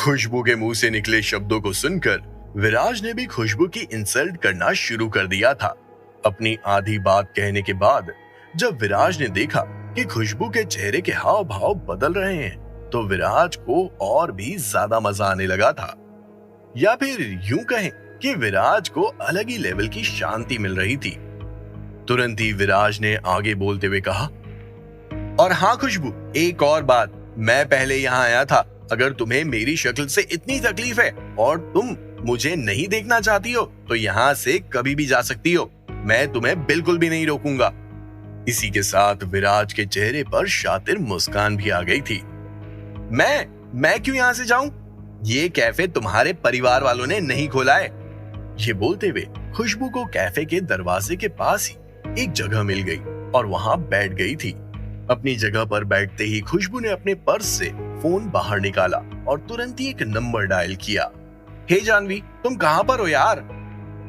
खुशबू के मुंह से निकले शब्दों को सुनकर विराज ने भी खुशबू की इंसल्ट करना शुरू कर दिया था। अपनी आधी बात कहने के बाद जब विराज ने देखा कि खुशबू के चेहरे के हाव भाव बदल रहे हैं, तो विराज को और भी ज्यादा मजा आने लगा था। या फिर यूं कहें कि विराज को अलग ही लेवल की शांति मिल रही थी। तुरंत ही विराज ने आगे बोलते हुए कहा, और हाँ खुशबू, एक और बात, मैं पहले यहाँ आया था। अगर तुम्हें मेरी शक्ल से इतनी तकलीफ है और तुम मुझे नहीं देखना चाहती हो तो यहाँ से कभी भी जा सकती हो, मैं तुम्हें बिल्कुल भी नहीं रोकूंगा। इसी के साथ विराज के चेहरे पर शातिर मुस्कान भी आ गई थी। मैं क्यों यहाँ से जाऊं? ये कैफे तुम्हारे परिवार वालों ने नहीं खोला है। ये बोलते हुए खुशबू को कैफे के दरवाजे के पास ही एक जगह मिल गई और वहां बैठ गई थी। अपनी जगह पर बैठते ही खुशबू ने अपने पर्स से फोन बाहर निकाला और तुरंत ही एक नंबर डायल किया। हे जानवी, तुम कहां पर हो यार?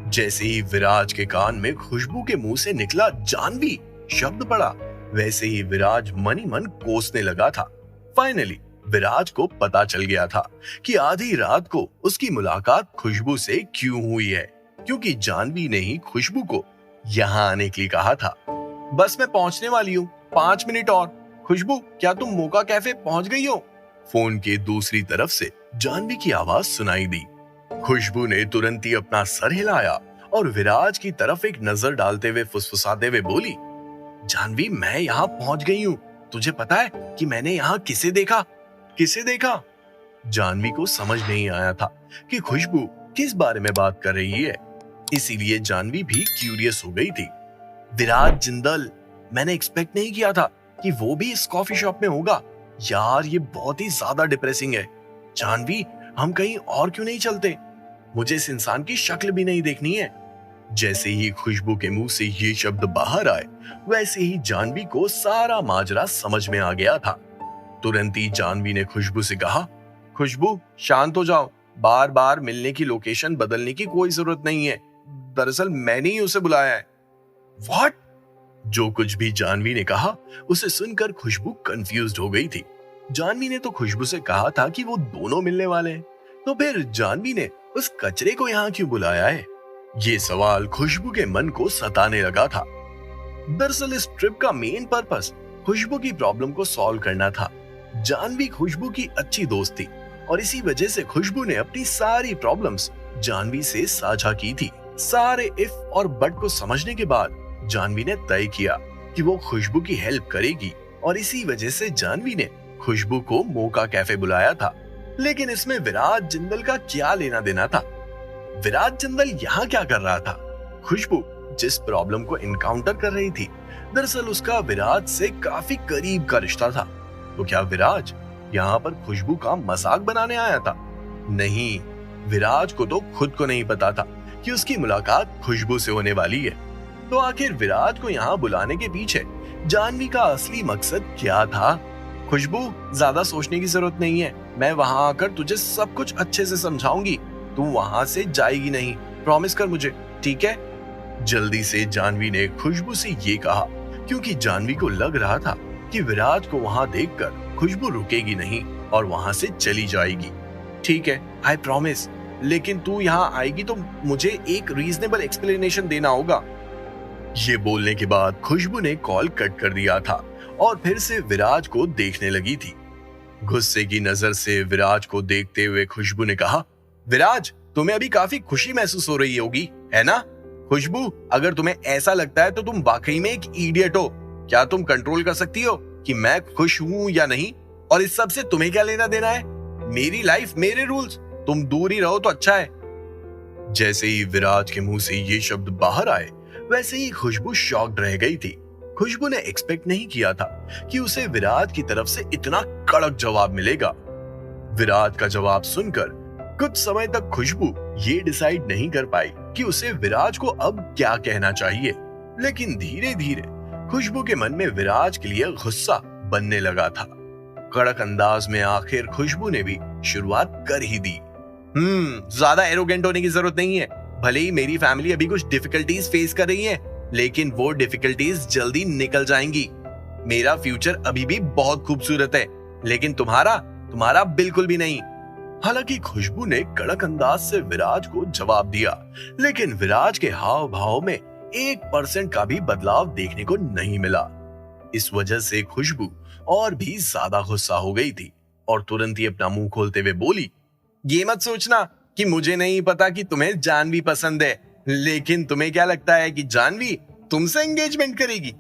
जैसे ही विराज के कान में खुशबू के मुंह से निकला जानवी शब्द पड़ा, वैसे ही विराज मन ही मन कोसने लगा था। फाइनली विराज को पता चल गया था कि आधी रात को उसकी मुलाकात खुशबू से क्यों हुई है, क्योंकि जानवी ने ही खुशबू को यहाँ आने के लिए कहा था। बस मैं पहुंचने वाली हूँ, 5 मिनट और। खुशबू, क्या तुम मोका कैफे पहुंच गई हो? फोन के दूसरी तरफ से जानवी की आवाज सुनाई दी। खुशबू ने तुरंत ही अपना सर हिलाया और विराज की तरफ एक नजर डालते हुए फुसफुसाते हुए बोली, जानवी, मैं यहाँ पहुंच गई हूँ। तुझे पता है कि मैंने यहाँ किसे देखा? किसे देखा? जानवी को समझ नहीं आया था कि खुशबू किस बारे में बात कर रही है, इसीलिए जानवी भी क्यूरियस हो गई थी। विराज जिंदल, मैंने एक्सपेक्ट नहीं किया था कि वो भी इस कॉफी शॉप में होगा। यार, ये बहुत ही ज्यादा डिप्रेसिंग है। जानवी, हम कहीं और क्यों नहीं चलते? मुझे इस इंसान की शक्ल भी नहीं देखनी है। जैसे ही खुशबू के मुंह से ये शब्द बाहर आए, वैसे ही जानवी को सारा माजरा समझ में आ गया था। तुरंत ही जानवी ने खुशबू से कहा, खुशबू, शांत हो जाओ। बार बार मिलने की लोकेशन बदलने की कोई जरूरत नहीं है। दरअसल मैंने ही उसे बुलाया है। व्हाट? जो कुछ भी जानवी ने कहा उसे सुनकर खुशबू कंफ्यूज्ड हो गई थी। जानवी ने तो खुशबू से कहा था कि वो दोनों मिलने वाले हैं, तो फिर जानवी ने उस कचरे को यहाँ क्यों बुलाया है? ये सवाल खुशबू के मन को सताने लगा था। दरअसल इस ट्रिप का मेन पर्पस खुशबू की प्रॉब्लम को सॉल्व करना था। जानवी खुशबू की अच्छी दोस्त थी और इसी वजह से खुशबू ने अपनी सारी प्रॉब्लम्स जानवी से साझा की थी। सारे इफ और बट को समझने के बाद जानवी ने तय किया कि वो खुशबू की हेल्प करेगी और इसी वजह से जानवी ने खुशबू को मोका कैफे बुलाया था। लेकिन इसमें विराज जिंदल का क्या लेना देना था? विराज जिंदल यहाँ क्या कर रहा था? खुशबू जिस प्रॉब्लम को इनकाउंटर कर रही थी, दरअसल उसका विराज से काफी करीब का रिश्ता था। तो क्या विराज यहाँ पर खुशबू का मजाक बनाने आया था? नहीं, विराज को तो खुद को नहीं पता था कि उसकी मुलाकात खुशबू से होने वाली है। तो आखिर विराज को यहाँ बुलाने के पीछे जानवी का असली मकसद क्या था? खुशबू, ज्यादा सोचने की जरूरत नहीं है। मैं वहां आकर तुझे सब कुछ अच्छे से समझाऊंगी। तू वहां से जाएगी नहीं, प्रॉमिस कर मुझे, ठीक है? जल्दी से जानवी ने खुशबू से ये कहा, क्योंकि जानवी को लग रहा था कि विराज को वहां देखकर खुशबू रुकेगी नहीं और वहां से चली जाएगी। ठीक है, आई प्रॉमिस, लेकिन तू यहाँ आएगी तो मुझे एक रीजनेबल एक्सप्लेनेशन देना होगा। ये बोलने के बाद खुशबू ने कॉल कट कर दिया था और फिर से विराज को देखने लगी थी। गुस्से की नजर से विराज को देखते हुए खुशबू ने कहा, विराज, तुम्हें अभी काफी खुशी महसूस हो रही होगी, है ना? खुशबू, अगर तुम्हें ऐसा लगता है तो तुम वाकई में एक इडियट हो। क्या तुम कंट्रोल कर सकती हो कि मैं खुश हूं या नहीं? और इस सब से तुम्हें क्या लेना देना है? मेरी लाइफ, मेरे रूल्स, तुम दूर ही रहो तो अच्छा है। जैसे ही विराज के मुंह से ये शब्द बाहर आए, वैसे ही खुशबू शॉक्ड रह गई थी। खुशबू ने एक्सपेक्ट नहीं किया था कि उसे विराज की तरफ से इतना कड़क जवाब मिलेगा। विराज का जवाब सुनकर कुछ समय तक खुशबू ये डिसाइड नहीं कर पाई कि उसे विराज को अब क्या कहना चाहिए। लेकिन धीरे धीरे खुशबू के मन में विराज के लिए गुस्सा बनने लगा था। कड़क अंदाज में आखिर खुशबू ने भी शुरुआत कर ही दी। ज्यादा एरोगेंट होने की जरूरत नहीं है। भले ही मेरी फैमिली अभी कुछ डिफिकल्टीज फेस कर रही है, लेकिन वो डिफिकल्टीज जल्दी निकल जाएंगी। मेरा फ्यूचर अभी भी बहुत खूबसूरत है, लेकिन तुम्हारा बिल्कुल भी नहीं। हालांकि खुशबू ने कड़क अंदाज से विराज को जवाब दिया, लेकिन विराज के हाव भाव में 1% का भी बदलाव देखने को नहीं मिला। इस वजह से खुशबू और भी ज्यादा गुस्सा हो गई थी और तुरंत ही अपना मुंह खोलते हुए बोली, ये मत सोचना कि मुझे नहीं पता कि तुम्हें जानवी पसंद है, लेकिन तुम्हें क्या लगता है कि जानवी तुमसे एंगेजमेंट करेगी?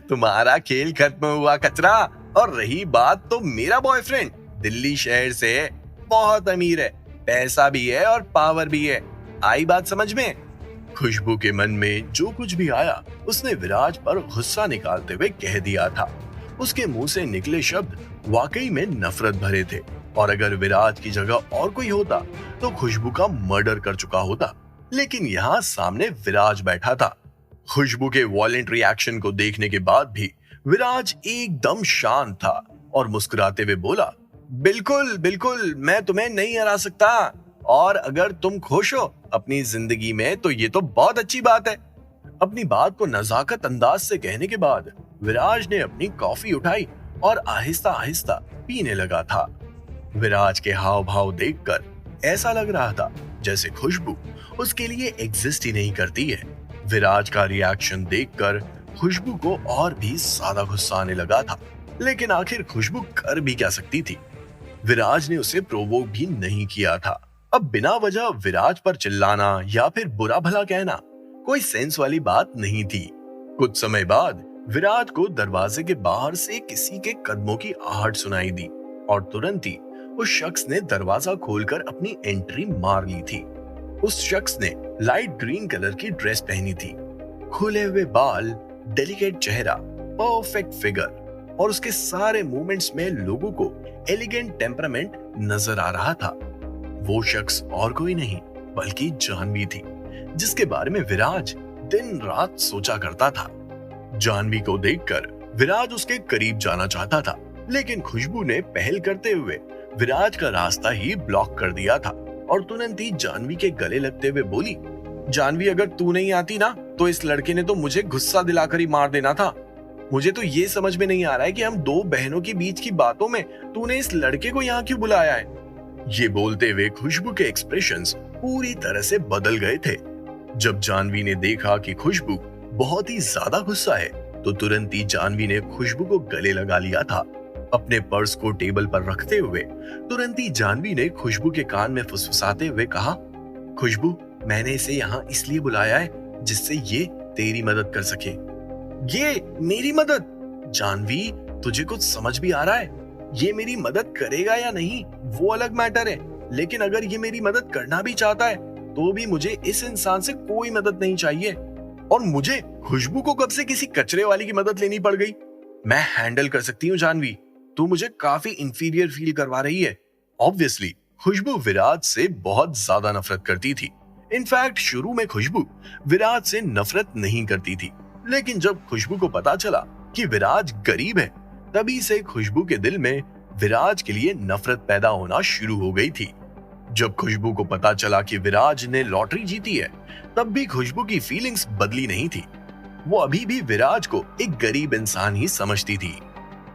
तुम्हारा खेल खत्म हुआ कचरा। और रही बात तो मेरा बॉयफ्रेंड दिल्ली शहर से है, बहुत अमीर है, पैसा भी है और पावर भी है। आई बात समझ में? खुशबू के मन में जो कुछ भी आया उसने विराज पर गुस्सा निकालते हुए कह दिया था। उसके मुंह से निकले शब्द वाकई में नफरत भरे थे और अगर विराज की जगह और कोई होता तो खुशबू का मर्डर कर चुका होता, लेकिन यहाँ सामने विराज बैठा था। खुशबू के वॉलेंट रिएक्शन को देखने के बाद भी विराज एकदम शांत था और मुस्कुराते हुए बोला, बिल्कुल बिल्कुल, मैं तुम्हें नहीं हरा सकता और अगर तुम खुश हो अपनी जिंदगी में तो ये तो बहुत अच्छी बात है। अपनी बात को नजाकत अंदाज से कहने के बाद विराज ने अपनी कॉफी उठाई और आहिस्ता आहिस्ता पीने लगा था। विराज के हाव भाव देखकर ऐसा लग रहा था जैसे खुशबू उसके लिए एग्जिस्ट ही नहीं करती है। विराज का रिएक्शन देखकर खुशबू को और भी ज्यादा गुस्सा आने लगा था, लेकिन आखिर खुशबू कर भी क्या सकती थी? विराज ने उसे प्रोवोक भी नहीं किया था। अब बिना वजह विराज पर चिल्लाना या फिर बुरा भला कहना कोई सेंस वाली बात नहीं थी। कुछ समय बाद विराज को दरवाजे के बाहर से किसी के कदमों की आहट सुनाई दी और तुरंत ही उस शख्स ने दरवाजा खोलकर अपनी एंट्री मार ली थी। उस शख्स ने लाइट ग्रीन कलर की ड्रेस पहनी थी, खुले हुए बाल, डेलिकेट चेहरा, परफेक्ट फिगर और उसके सारे मूवमेंट्स में लोगों को एलिगेंट टेम्परामेंट नजर आ रहा था। वो शख्स और कोई नहीं बल्कि जानवी थी, जिसके बारे में विराज दिन रात सोचा करता था। जानवी को देखकर विराज उसके करीब जाना चाहता था, लेकिन खुशबू ने पहल करते हुए विराज का रास्ता ही ब्लॉक कर दिया था और तुरंत ही जानवी के गले लगते हुए बोली, जानवी अगर तू नहीं आती ना तो इस लड़के ने तो मुझे गुस्सा दिलाकर ही मार देना था। मुझे तो ये समझ में नहीं आ रहा है कि हम दो बहनों के बीच की बातों में तूने इस लड़के को यहाँ क्यों बुलाया है? ये बोलते हुए खुशबू के एक्सप्रेशंस पूरी तरह से बदल गए थे। जब जानवी ने देखा कि खुशबू बहुत ही ज्यादा गुस्सा है तो तुरंत ही जानवी ने खुशबू को गले लगा लिया था। अपने पर्स को टेबल पर रखते हुए तुरंत ही जानवी ने खुशबू के कान में फुसफुसाते हुए कहा, खुशबू मैंने इसे यहाँ इसलिए बुलाया है जिससे ये तेरी मदद कर सके। ये मेरी मदद? जानवी तुझे कुछ समझ भी आ रहा है? ये मेरी मदद करेगा या नहीं वो अलग मैटर है, लेकिन अगर ये मेरी मदद करना भी चाहता है तो भी मुझे इस इंसान से कोई मदद नहीं चाहिए। और मुझे खुशबू को कब से किसी कचरे वाली की मदद लेनी पड़ गई? मैं हैंडल कर सकती हूँ जानवी, तू मुझे काफी इंफीरियर फील करवा रही है। ऑब्वियसली खुशबू विराज से बहुत ज्यादा नफरत करती थी। इनफैक्ट शुरू में खुशबू विराज से नफरत नहीं करती थी, लेकिन जब खुशबू को पता चला कि विराज गरीब है तभी से खुशबू के दिल में विराज के लिए नफरत पैदा होना शुरू हो गई थी। जब खुशबू को पता चला कि विराज ने लॉटरी जीती है तब भी खुशबू की फीलिंग्स बदली नहीं थी। वो अभी भी विराज को एक गरीब इंसान ही समझती थी।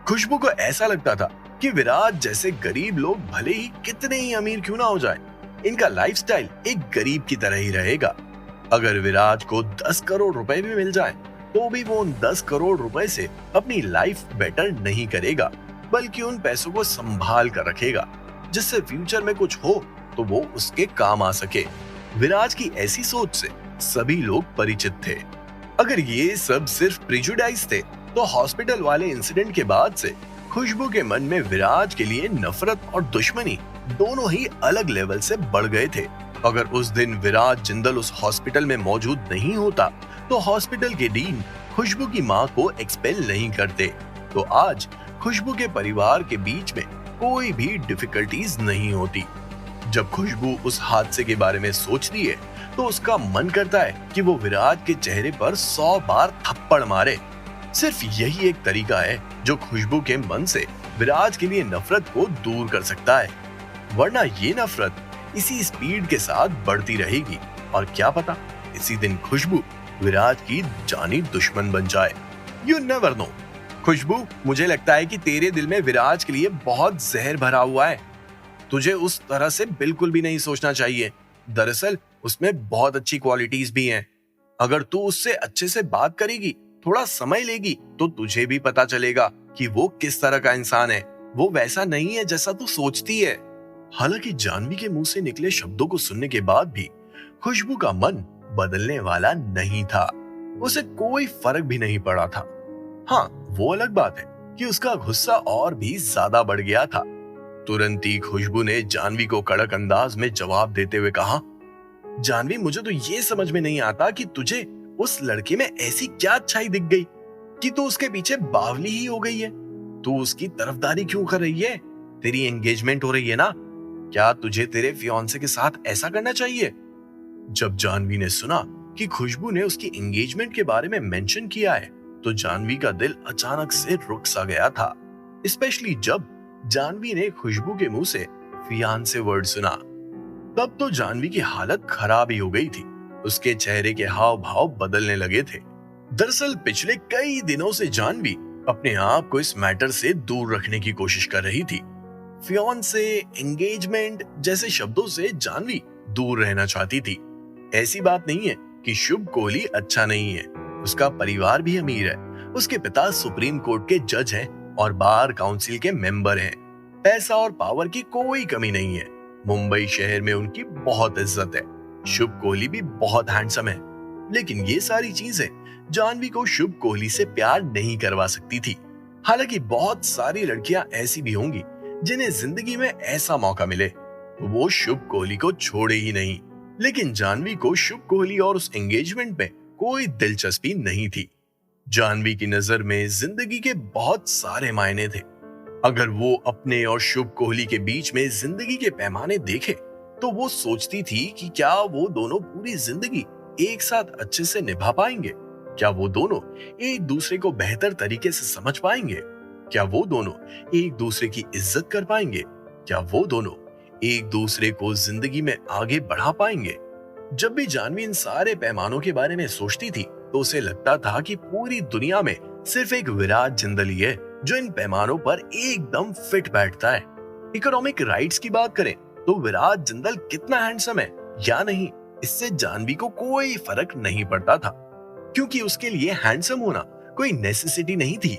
खुशबू को ऐसा लगता था कि विराज जैसे गरीब लोग भले ही कितने ही अमीर क्यों ना हो जाए, इनका लाइफस्टाइल एक गरीब की तरह ही रहेगा। अगर विराज को 10 करोड़ रुपए भी मिल जाए तो भी वो उन 10 करोड़ रुपए से अपनी लाइफ बेटर नहीं करेगा, बल्कि उन पैसों को संभाल कर रखेगा जिससे फ्यूचर में कुछ हो तो वो उसके काम आ सके। विराज की ऐसी सोच से सभी लोग परिचित थे। अगर ये सब सिर्फ प्रेजुडाइज थे तो हॉस्पिटल वाले इंसिडेंट के बाद से खुशबू के मन में विराज के लिए नफरत और दुश्मनी दोनों ही अलग लेवल से बढ़ गए थे। अगर उस दिन विराज जिंदल उस हॉस्पिटल में मौजूद नहीं होता तो हॉस्पिटल के डीन खुशबू की मां को एक्सपेल नहीं करते, तो आज खुशबू के परिवार के बीच में कोई भी डिफिकल्टीज नहीं होती। जब खुशबू उस हादसे के बारे में सोचती है तो उसका मन करता है कि वो विराज के चेहरे पर 100 बार थप्पड़ मारे। सिर्फ यही एक तरीका है जो खुशबू के मन से विराज के लिए नफरत को दूर कर सकता है, वरना ये नफरत इसी स्पीड के साथ बढ़ती रहेगी और क्या पता इसी दिन खुशबू विराज की जानी दुश्मन बन जाए। You never know. खुशबू, मुझे लगता है कि तेरे दिल में विराज के लिए बहुत जहर भरा हुआ है। तुझे उस तरह से बिल्कुल भी नहीं सोचना चाहिए। दरअसल उसमें बहुत अच्छी क्वालिटीज भी हैं। अगर तू उससे अच्छे से बात करेगी, थोड़ा समय लेगी, तो तुझे भी पता चलेगा कि वो किस तरह का इंसान है। वो वैसा नहीं है जैसा तू सोचती है। हालांकि जानवी के मुंह से निकले शब्दों को सुनने के बाद भी खुशबू का मन बदलने वाला नहीं था। उसे कोई फर्क भी नहीं पड़ा था। हाँ, वो अलग बात है कि उसका गुस्सा और भी ज्यादा बढ़ गया था। तुरंत ही खुशबू ने जानवी को कड़क अंदाज में जवाब देते हुए कहा, जानवी, मुझे तो ये समझ में नहीं आता कि तुझे उस लड़के में ऐसी क्या अच्छाई दिख गई कि तू उसके पीछे बावली ही हो गई है। तू उसकी तरफदारी क्यों कर रही है? तेरी एंगेजमेंट हो रही है ना? क्या तुझे तेरे फियांसे के साथ ऐसा करना चाहिए? जब जानवी ने सुना कि खुशबू ने उसकी एंगेजमेंट के बारे में मेंशन किया है, तो जानवी का दिल अचानक से रुक सा गया था। स्पेशली जब जानवी ने खुशबू के मुंह से फियांसे वर्ड सुना। तब तो जानवी की हालत खराब ही हो गई थी। उसके चेहरे के हाव भाव बदलने लगे थे। दरअसल पिछले कई दिनों से जानवी अपने आप को इस मैटर से दूर रखने की कोशिश कर रही थी। फियांसे, एंगेजमेंट जैसे शब्दों से जानवी दूर रहना चाहती थी। ऐसी बात नहीं है कि शुभ कोहली अच्छा नहीं है। उसका परिवार भी अमीर है। उसके पिता सुप्रीम कोर्ट के जज हैं और बार काउंसिल के मेंबर हैं। पैसा और पावर की कोई कमी नहीं है। मुंबई शहर में उनकी बहुत इज्जत है। शुभ कोहली भी बहुत हैंडसम है। लेकिन ये सारी चीजें जानवी को शुभ कोहली से प्यार नहीं करवा सकती थी। हालांकि बहुत सारी लड़कियां ऐसी भी होंगी जिन्हें जिंदगी में ऐसा मौका मिले तो वो शुभ कोहली को छोड़े ही नहीं। लेकिन जानवी को शुभ कोहली और उस एंगेजमेंट में कोई दिलचस्पी नहीं थी। जानवी की नजर में जिंदगी के बहुत सारे मायने थे। अगर वो अपने और शुभ कोहली के बीच में जिंदगी के पैमाने देखे तो वो सोचती थी कि क्या वो दोनों पूरी जिंदगी एक साथ अच्छे से निभा पाएंगे? क्या वो दोनों एक दूसरे को बेहतर तरीके से समझ पाएंगे? क्या वो दोनों एक दूसरे की इज्जत कर पाएंगे? क्या वो दोनों एक दूसरे को जिंदगी में आगे बढ़ा पाएंगे? जब भी जानवी इन सारे पैमानों के बारे में सोचती थी तो उसे लगता था कि पूरी दुनिया में सिर्फ एक विराट जिंदल ही है जो इन पैमानों पर एकदम फिट बैठता है। इकोनॉमिक राइट्स की बात करें तो विराट जिंदल कितना हैंडसम है या नहीं, इससे जानवी को कोई फर्क नहीं पड़ता था, क्योंकि उसके लिए हैंडसम होना कोई नेसेसिटी नहीं थी।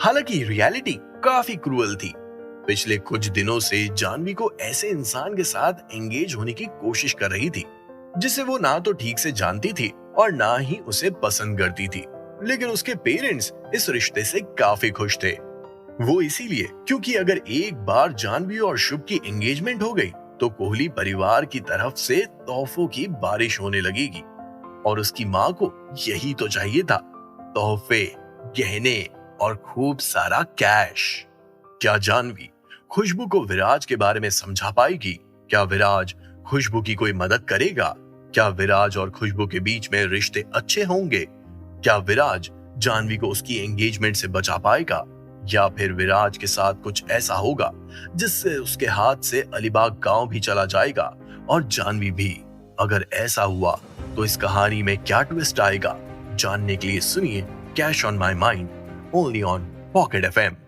हालांकि रियलिटी काफी क्रूअल थी। पिछले कुछ दिनों से जानवी को ऐसे इंसान के साथ एंगेज होने की कोशिश कर रही थी जिसे वो ना तो ठीक से जानती थी और ना ही उसे पसंद करती थी। लेकिन उसके पेरेंट्स इस रिश्ते से काफी खुश थे। वो इसीलिए क्योंकि अगर एक बार जानवी और शुभ की एंगेजमेंट हो गई तो कोहली परिवार की तरफ से तोहफों की बारिश होने लगेगी और उसकी माँ को यही तो चाहिए था, तोहफे, गहने और खूब सारा कैश। क्या जानवी खुशबू को विराज के बारे में समझा पाएगी? क्या विराज खुशबू की कोई मदद करेगा? क्या विराज और खुशबू के बीच में रिश्ते अच्छे होंगे? क्या विराज जानवी को उसकी एंगेजमेंट से बचा पाएगा? या फिर विराज के साथ कुछ ऐसा होगा जिससे उसके हाथ से अलीबाग गांव भी चला जाएगा और जानवी भी? अगर ऐसा हुआ तो इस कहानी में क्या ट्विस्ट आएगा? जानने के लिए सुनिए cash on my mind, only on pocket FM।